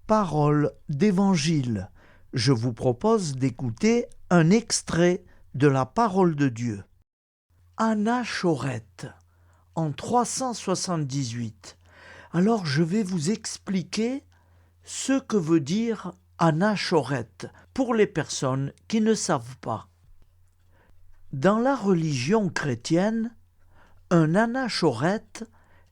Parole d'Évangile. Je vous propose d'écouter un extrait de la parole de Dieu. Anachorète, en 378. Alors je vais vous expliquer ce que veut dire anachorète pour les personnes qui ne savent pas. Dans la religion chrétienne, un anachorète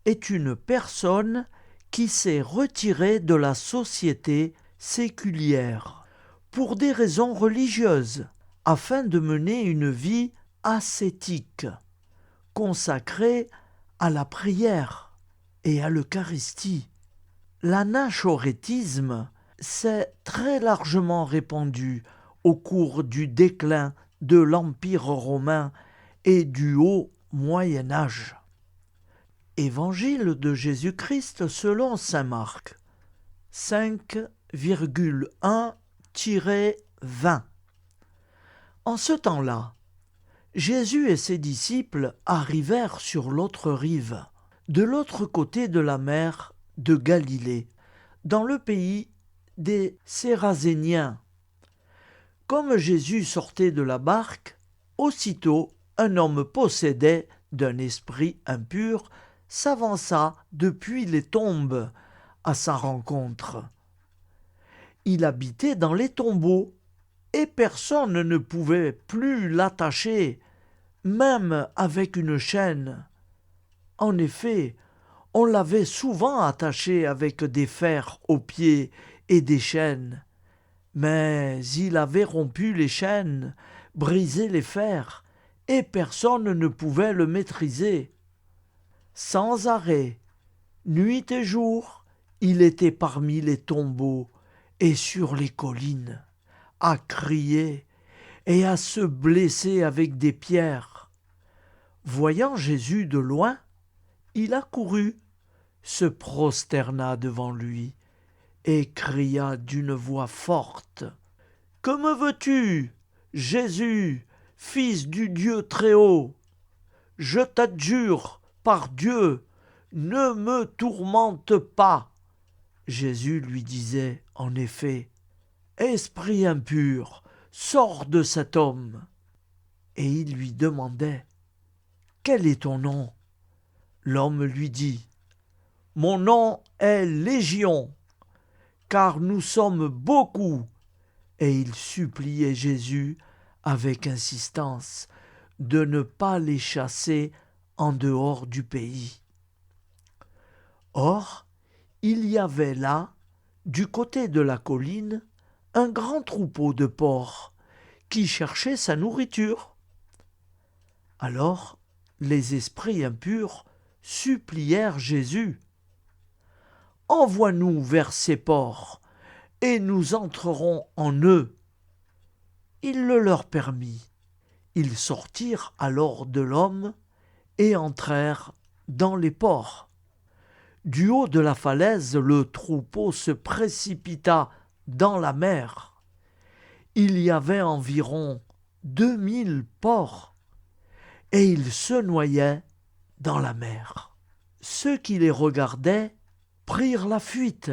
est une personne qui s'est retirée de la société séculière pour des raisons religieuses, afin de mener une vie ascétique, consacrée à la prière et à l'Eucharistie. L'anachorétisme s'est très largement répandu au cours du déclin de l'Empire romain et du haut Moyen Âge. Évangile de Jésus-Christ selon saint Marc, 5,1-20. En ce temps-là, Jésus et ses disciples arrivèrent sur l'autre rive, de l'autre côté de la mer de Galilée, dans le pays des Sérazéniens. Comme Jésus sortait de la barque, aussitôt un homme possédé d'un esprit impur s'avança depuis les tombes à sa rencontre. Il habitait dans les tombeaux, et personne ne pouvait plus l'attacher, même avec une chaîne. En effet, on l'avait souvent attaché avec des fers aux pieds et des chaînes, mais il avait rompu les chaînes, brisé les fers, et personne ne pouvait le maîtriser. Sans arrêt, nuit et jour, il était parmi les tombeaux et sur les collines, à crier et à se blesser avec des pierres. Voyant Jésus de loin, il accourut, se prosterna devant lui et cria d'une voix forte : « Que me veux-tu, Jésus, fils du Dieu Très-Haut ? Je t'adjure, par Dieu, ne me tourmente pas. » Jésus lui disait en effet : « Esprit impur, sors de cet homme. » Et il lui demandait : « Quel est ton nom ? » L'homme lui dit : « Mon nom est Légion, car nous sommes beaucoup. » Et il suppliait Jésus avec insistance de ne pas les chasser en dehors du pays. Or, il y avait là, du côté de la colline, un grand troupeau de porcs qui cherchait sa nourriture. Alors, les esprits impurs supplièrent Jésus : « Envoie-nous vers ces porcs, et nous entrerons en eux. » Il le leur permit. Ils sortirent alors de l'homme et entrèrent dans les porcs. Du haut de la falaise, le troupeau se précipita dans la mer. Il y avait environ 2000 porcs, et ils se noyaient dans la mer. Ceux qui les regardaient prirent la fuite.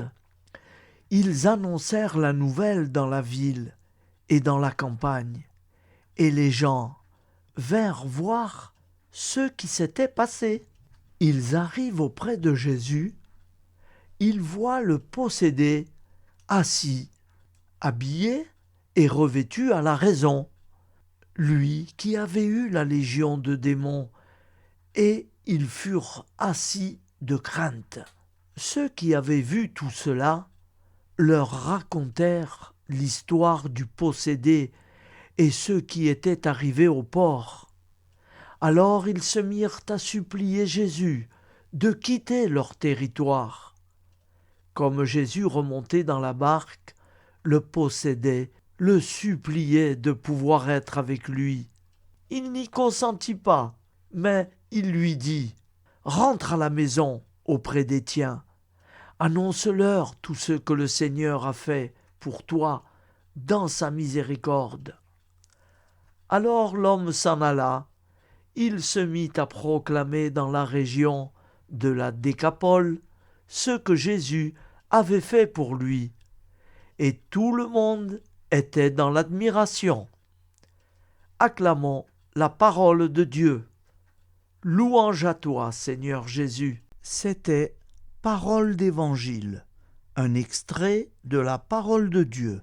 Ils annoncèrent la nouvelle dans la ville et dans la campagne, et les gens vinrent voir ce qui s'était passé. Ils arrivent auprès de Jésus, ils voient le possédé assis, habillé et revêtu à la raison, lui qui avait eu la légion de démons, et ils furent assis de crainte. Ceux qui avaient vu tout cela leur racontèrent l'histoire du possédé et ceux qui étaient arrivés au port. Alors ils se mirent à supplier Jésus de quitter leur territoire. Comme Jésus remontait dans la barque, le possédé le suppliait de pouvoir être avec lui. Il n'y consentit pas, mais il lui dit : « Rentre à la maison auprès des tiens. Annonce-leur tout ce que le Seigneur a fait pour toi dans sa miséricorde. » Alors l'homme s'en alla. Il se mit à proclamer dans la région de la Décapole ce que Jésus avait fait pour lui, et tout le monde était dans l'admiration. Acclamons la parole de Dieu. Louange à toi, Seigneur Jésus. C'était Parole d'Évangile, un extrait de la parole de Dieu.